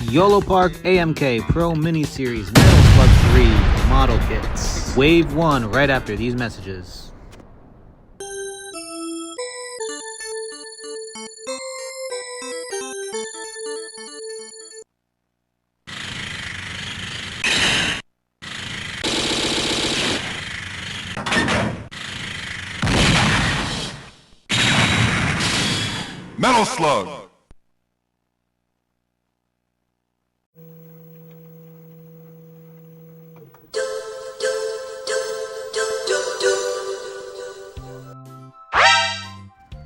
YOLOPARK AMK Pro Mini Series Metal Slug 3 model kits. Wave 1 right after these messages. Metal Slug!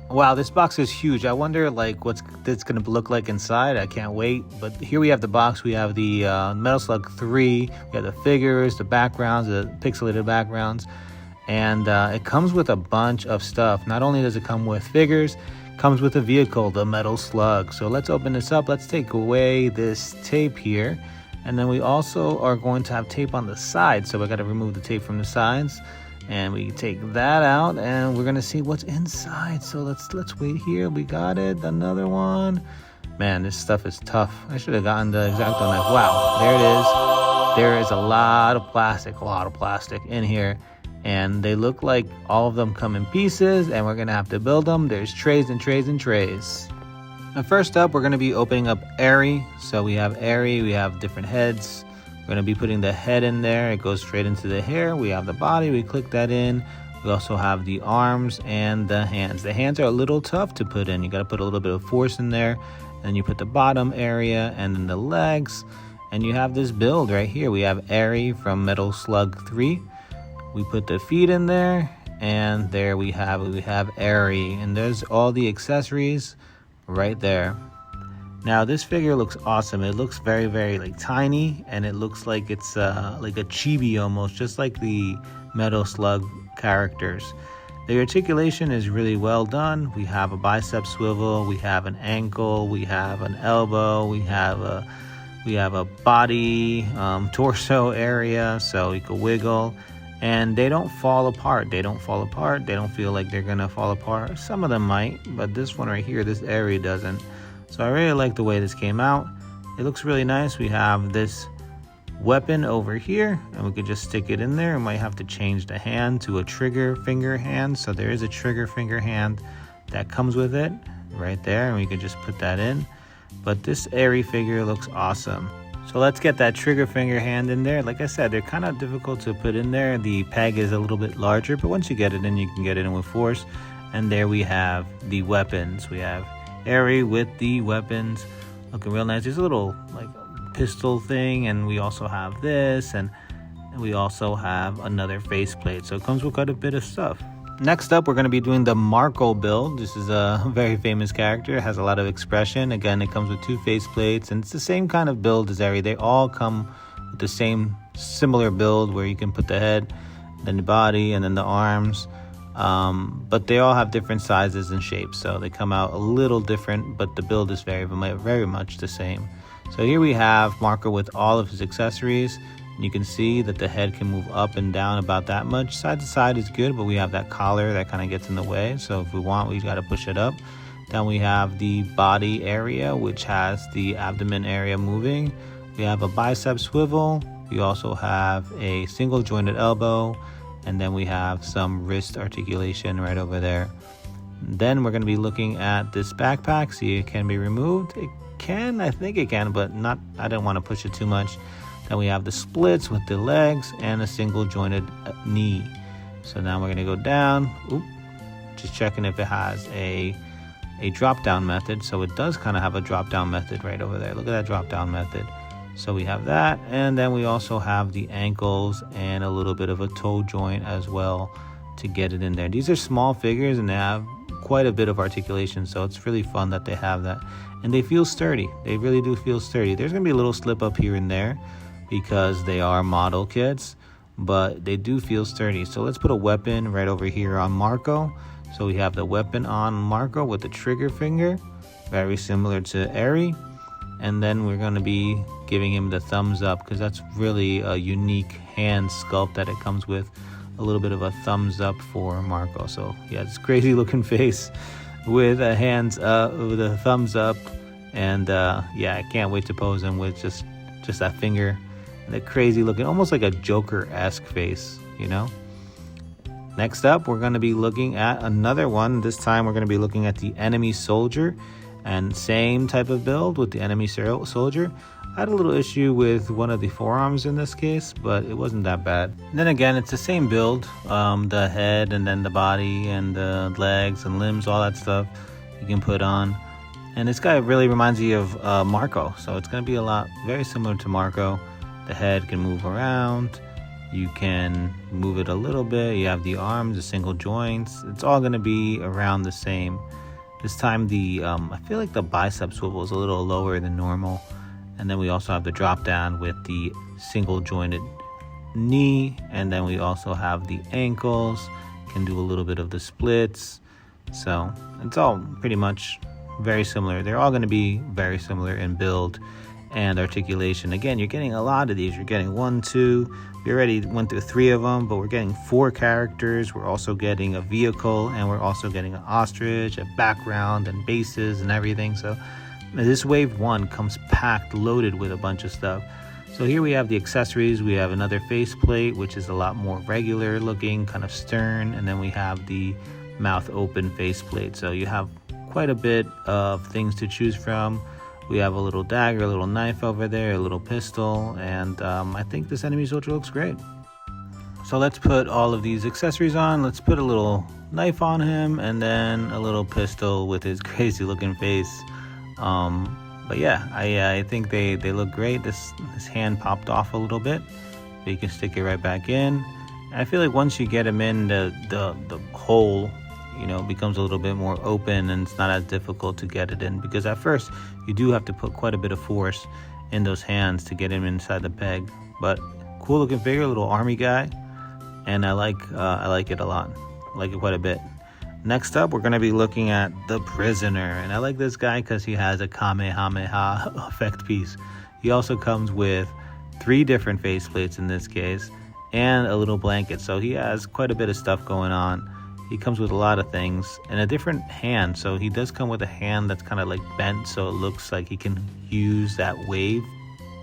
Wow, this box is huge. I wonder what's this gonna look like inside. I can't wait. But here we have the box. We have the Metal Slug 3. We have the figures, the backgrounds, the pixelated backgrounds. And it comes with a bunch of stuff. Not only does it come with figures, it comes with a vehicle, the Metal Slug. So let's open this up. Let's take away this tape here. And then we also are going to have tape on the sides. So we got to remove the tape from the sides. And we take that out and we're gonna see what's inside. So let's wait here. We got it. Another one. Man, this stuff is tough. I should have gotten the X-Acto knife. Wow, there it is. There is a lot of plastic in here. And they look like all of them come in pieces and we're gonna have to build them. There's trays and trays and trays. And first up, we're gonna be opening up Airy. So we have Airy, we have different heads. We're going to be putting the head in there. It goes straight into the hair. We have the body. We click that in. We also have the arms and the hands. The hands are a little tough to put in. You got to put a little bit of force in there. Then you put the bottom area and then the legs. And you have this build right here. We have Airy from Metal Slug 3. We put the feet in there. And there we have it. We have Airy. And there's all the accessories right there. Now this figure looks awesome. It looks very, very tiny, and it looks like it's like a chibi almost, just like the Metal Slug characters. The articulation is really well done. We have a bicep swivel, we have an ankle, we have an elbow, we have a body, torso area, so you can wiggle. And they don't fall apart. They don't feel like they're gonna fall apart. Some of them might, but this one right here, this area doesn't. So I really like the way this came out. It looks really nice. We have this weapon over here, and we could just stick it in there. We might have to change the hand to a trigger finger hand. So there is a trigger finger hand that comes with it right there, and we could just put that in. But this Airy figure looks awesome. So let's get that trigger finger hand in there. Like I said, they're kind of difficult to put in there. The peg is a little bit larger, but once you get it in, you can get it in with force. And there we have the weapons. We have Airy with the weapons, looking real nice. There's a little pistol thing, and we also have this, and we also have another faceplate. So it comes with quite a bit of stuff. Next up, we're going to be doing the Marco build. This is a very famous character. It has a lot of expression. Again, it comes with two faceplates, and it's the same kind of build as Airy. They all come with the same similar build where you can put the head, then the body, and then the arms. But they all have different sizes and shapes, so they come out a little different, but the build is very much the same. So here we have Marco with all of his accessories. You can see that the head can move up and down about that much. Side to side is good, but we have that collar that kind of gets in the way, so if we want, we got to push it up. Then we have the body area, which has the abdomen area moving. We have a bicep swivel. We also have a single jointed elbow. And then we have some wrist articulation right over there. Then we're going to be looking at this backpack. See, it can be removed. It can, I think it can, but not. I don't want to push it too much. Then we have the splits with the legs and a single jointed knee. So now we're going to go down. Oop, just checking if it has a drop down method. So it does kind of have a drop down method right over there. Look at that drop down method. So we have that, and then we also have the ankles and a little bit of a toe joint as well to get it in there. These are small figures and they have quite a bit of articulation, so it's really fun that they have that. And they feel sturdy. They really do feel sturdy. There's going to be a little slip up here and there because they are model kits, but they do feel sturdy. So let's put a weapon right over here on Marco. So we have the weapon on Marco with the trigger finger, very similar to Airy. And then we're going to be giving him the thumbs up because that's really a unique hand sculpt that it comes with. A little bit of a thumbs up for Marco. So yeah, it's crazy looking face with a hands up, with a thumbs up And yeah, I can't wait to pose him with just that finger and the crazy looking, almost like a Joker-esque face, you know. Next up, we're going to be looking at another one. This time we're going to be looking at the enemy soldier, and same type of build with the enemy soldier. I had a little issue with one of the forearms in this case, but it wasn't that bad. And then again, it's the same build, the head and then the body and the legs and limbs, all that stuff you can put on. And this guy really reminds me of Marco, so it's going to be very similar to Marco. The head can move around. You can move it a little bit. You have the arms, the single joints. It's all going to be around the same. This time I feel like the bicep swivel is a little lower than normal. And then we also have the drop down with the single jointed knee. And then we also have the ankles. Can do a little bit of the splits. So it's all pretty much very similar. They're all going to be very similar in build and articulation. Again, you're getting a lot of these. You're getting 1, 2. We already went through 3 of them, but we're getting 4 characters. We're also getting a vehicle, and we're also getting an ostrich, a background, and bases and everything. So this wave 1 comes packed, loaded with a bunch of stuff. So here we have the accessories. We have another faceplate, which is a lot more regular looking, kind of stern. And then we have the mouth open faceplate. So you have quite a bit of things to choose from. We have a little dagger, a little knife over there, a little pistol, and I think this enemy soldier looks great. So let's put all of these accessories on. Let's put a little knife on him, and then a little pistol with his crazy looking face. But yeah, I think they look great. This hand popped off a little bit, but you can stick it right back in. And I feel like once you get him in, the hole, you know, becomes a little bit more open, and it's not as difficult to get it in, because at first you do have to put quite a bit of force in those hands to get him inside the peg. But cool looking figure, little army guy, and I like it a lot. I like it quite a bit. Next up, we're going to be looking at the prisoner, and I like this guy because he has a Kamehameha effect piece. He also comes with 3 different faceplates in this case, and a little blanket, so he has quite a bit of stuff going on. He comes with a lot of things and a different hand. So he does come with a hand that's kind of like bent, so it looks like he can use that wave,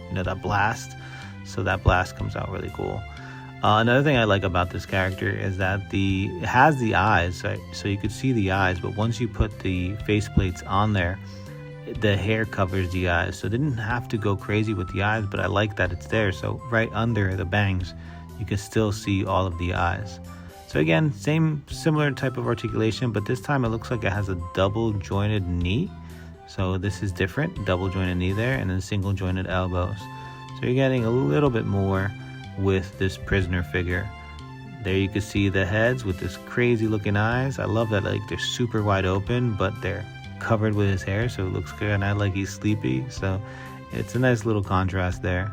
you know, that blast. So that blast comes out really cool. Another thing I like about this character is that it has the eyes, right? So you could see the eyes, but once you put the faceplates on there, the hair covers the eyes. So it didn't have to go crazy with the eyes, but I like that it's there. So right under the bangs, you can still see all of the eyes. So again, similar type of articulation, but this time it looks like it has a double jointed knee. So this is different, double jointed knee there, and then single jointed elbows. So you're getting a little bit more with this prisoner figure. There you can see the heads with this crazy looking eyes. I love that, like, they're super wide open, but they're covered with his hair, so it looks good, and I like he's sleepy. So it's a nice little contrast there.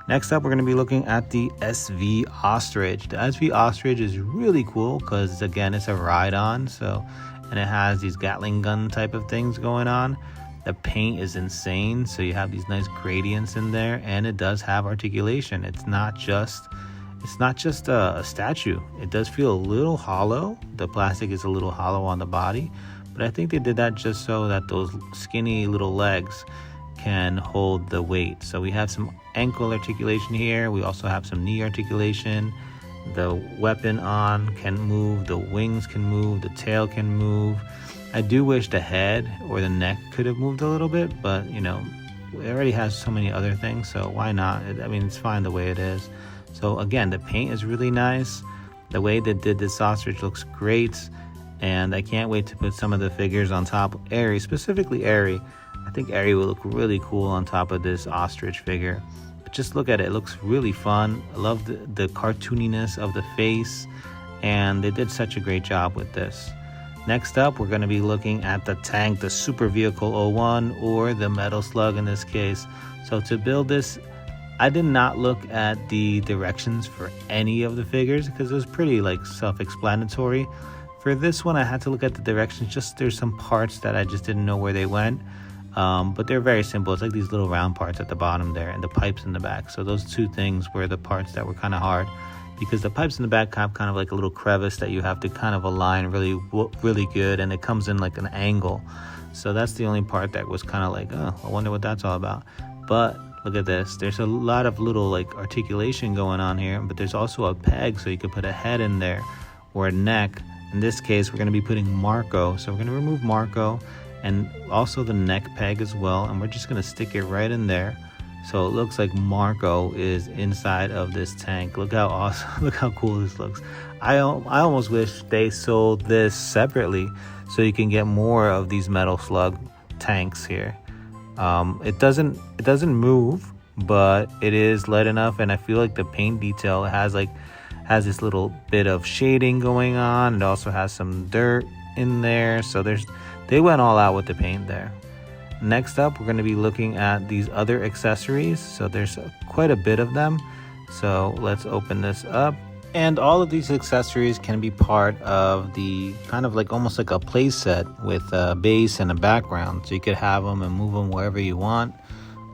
Next up, we're going to be looking at the SV Ostrich. The SV Ostrich is really cool because, again, it's a ride-on, and it has these Gatling gun type of things going on. The paint is insane, so you have these nice gradients in there, and it does have articulation. It's not just a statue. It does feel a little hollow. The plastic is a little hollow on the body, but I think they did that just so that those skinny little legs can hold the weight. So we have some ankle articulation here. We also have some knee articulation. The weapon on can move, the wings can move, the tail can move. I do wish the head or the neck could have moved a little bit, but you know, it already has so many other things, so why not? I mean, it's fine the way it is. So again, the paint is really nice. The way they did this ostrich looks great, and I can't wait to put some of the figures on top. Airy, specifically Airy. I think Airy will look really cool on top of this ostrich figure. But just look at it. It looks really fun. I love the cartooniness of the face, and they did such a great job with this. Next up, we're going to be looking at the tank, the Super Vehicle 01, or the Metal Slug in this case. So to build this, I did not look at the directions for any of the figures because it was pretty like self-explanatory. For this one, I had to look at the directions. Just there's some parts that I just didn't know where they went. But they're very simple. It's like these little round parts at the bottom there and the pipes in the back. So those 2 things were the parts that were kind of hard, because the pipes in the back have kind of like a little crevice that you have to kind of align really good, and it comes in like an angle. So that's the only part that was kind of like, oh, I wonder what that's all about. But look at this. There's a lot of little like articulation going on here, but there's also a peg, so you could put a head in there or a neck. In this case, we're going to be putting Marco. So we're going to remove Marco and also the neck peg as well. And we're just going to stick it right in there. So it looks like Marco is inside of this tank. Look how awesome, look how cool this looks. I almost wish they sold this separately so you can get more of these Metal Slug tanks here. It doesn't move, but it is light enough, and I feel like the paint detail has this little bit of shading going on. It also has some dirt in there, so they went all out with the paint there. Next up, we're going to be looking at these other accessories. So there's quite a bit of them. So let's open this up. And all of these accessories can be part of the kind of like almost like a play set with a base and a background. So you could have them and move them wherever you want.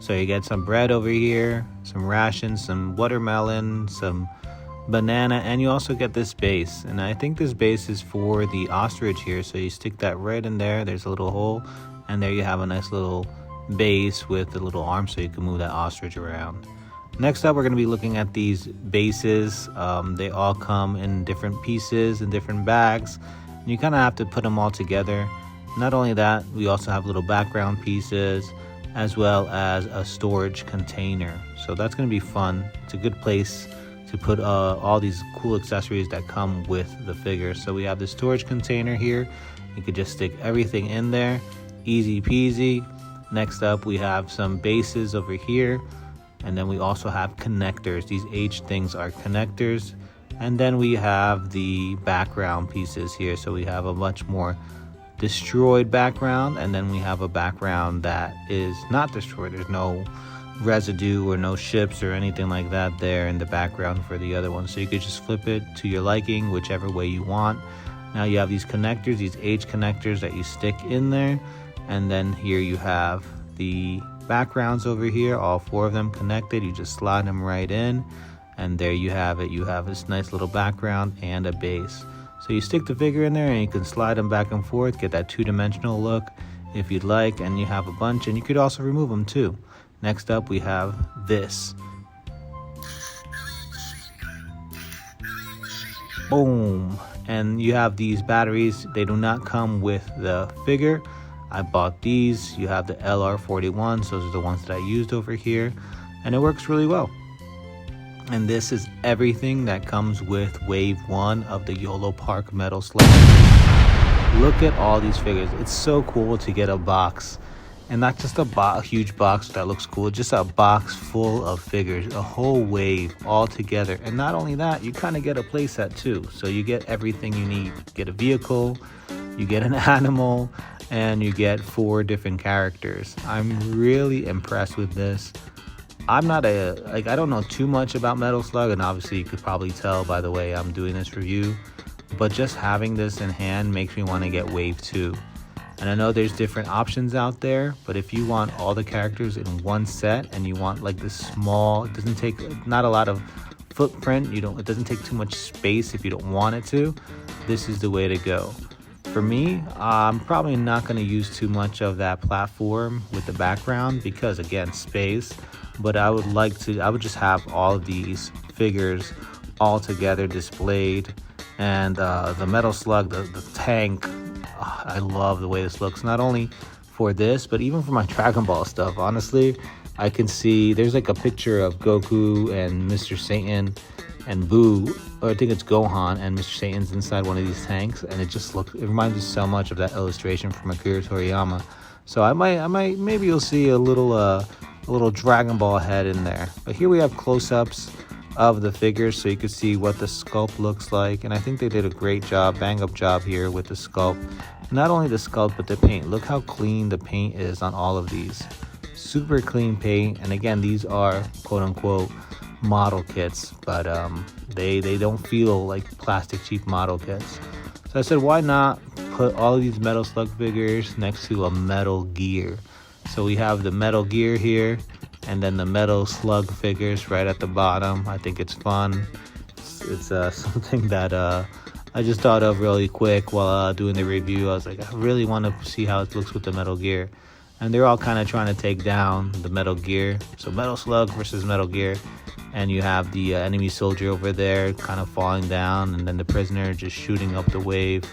So you get some bread over here, some rations, some watermelon, some banana, and you also get this base. And I think this base is for the ostrich here. So you stick that right in there. There's a little hole. And there you have a nice little base with a little arm so you can move that ostrich around. Next up, we're going to be looking at these bases. They all come in different pieces and different bags. And you kind of have to put them all together. Not only that, we also have little background pieces as well as a storage container. So that's going to be fun. It's a good place to put all these cool accessories that come with the figure. So we have the storage container here. You could just stick everything in there. Easy peasy. Next up, we have some bases over here, and then we also have connectors. These H things are connectors, and then we have the background pieces here. So we have a much more destroyed background, and then we have a background that is not destroyed. There's no residue or no ships or anything like that there in the background for the other one. So you could just flip it to your liking, whichever way you want. Now you have these connectors, these H connectors that you stick in there. And then here you have the backgrounds over here, all four of them connected. You just slide them right in, and there you have it. You have this nice little background and a base. So you stick the figure in there and you can slide them back and forth, get that two-dimensional look if you'd like, and you have a bunch, and you could also remove them too. Next up, we have this. Boom. And you have these batteries. They do not come with the figure. I bought these. You have the LR41s. Those are the ones that I used over here. And it works really well. And this is everything that comes with Wave 1 of the YOLOPARK Metal Slug. Look at all these figures. It's so cool to get a box. And not just a huge box that looks cool, just a box full of figures, a whole wave all together. And not only that, you kind of get a playset too. So you get everything you need. You get a vehicle, you get an animal, and you get 4 different characters. I'm really impressed with this. I don't know too much about Metal Slug, and obviously you could probably tell by the way I'm doing this review, but just having this in hand makes me want to get Wave 2. And I know there's different options out there, but if you want all the characters in one set and you want like this small, it doesn't take not a lot of footprint, it doesn't take too much space if you don't want it to, this is the way to go. For me, I'm probably not going to use too much of that platform with the background because again, space, but I would just have all of these figures all together displayed. And the Metal Slug, the tank, I love the way this looks, not only for this, but even for my Dragon Ball stuff. Honestly, I can see there's like a picture of Goku and Mr. Satan and Boo, or I think it's Gohan and Mr. Satan's inside one of these tanks, and it reminds me so much of that illustration from Akira Toriyama. So I might, maybe you'll see a little Dragon Ball head in there. But here we have close-ups of the figures so you can see what the sculpt looks like, and I think they did a great job, bang up job here with the sculpt. Not only the sculpt, but the paint. Look how clean the paint is on all of these. Super clean paint, and again, these are quote-unquote model kits, but they don't feel like plastic cheap model kits. So I said, why not put all of these Metal Slug figures next to a Metal Gear? So we have the Metal Gear here, and then the Metal Slug figures right at the bottom. I think it's fun. It's something that I just thought of really quick while doing the review. I was like, I really want to see how it looks with the Metal Gear. And they're all kind of trying to take down the Metal Gear. So Metal Slug versus Metal Gear. And you have the enemy soldier over there kind of falling down, and then the prisoner just shooting up the wave.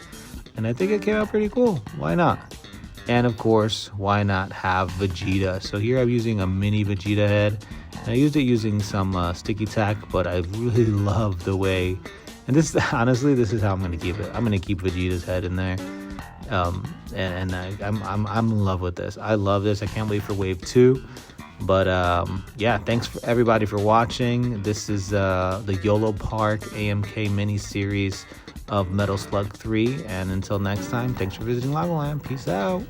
And I think it came out pretty cool. Why not? And of course, why not have Vegeta? So here I'm using a mini Vegeta head. And I used it using some sticky tack, but I really love the way. And this, honestly, this is how I'm gonna keep it. I'm gonna keep Vegeta's head in there. I'm in love with this. I love this. I can't wait for wave 2. But yeah, thanks for everybody for watching. This is the YOLOPARK AMK mini series of Metal Slug 3. And until next time, thanks for visiting Legoland. Peace out.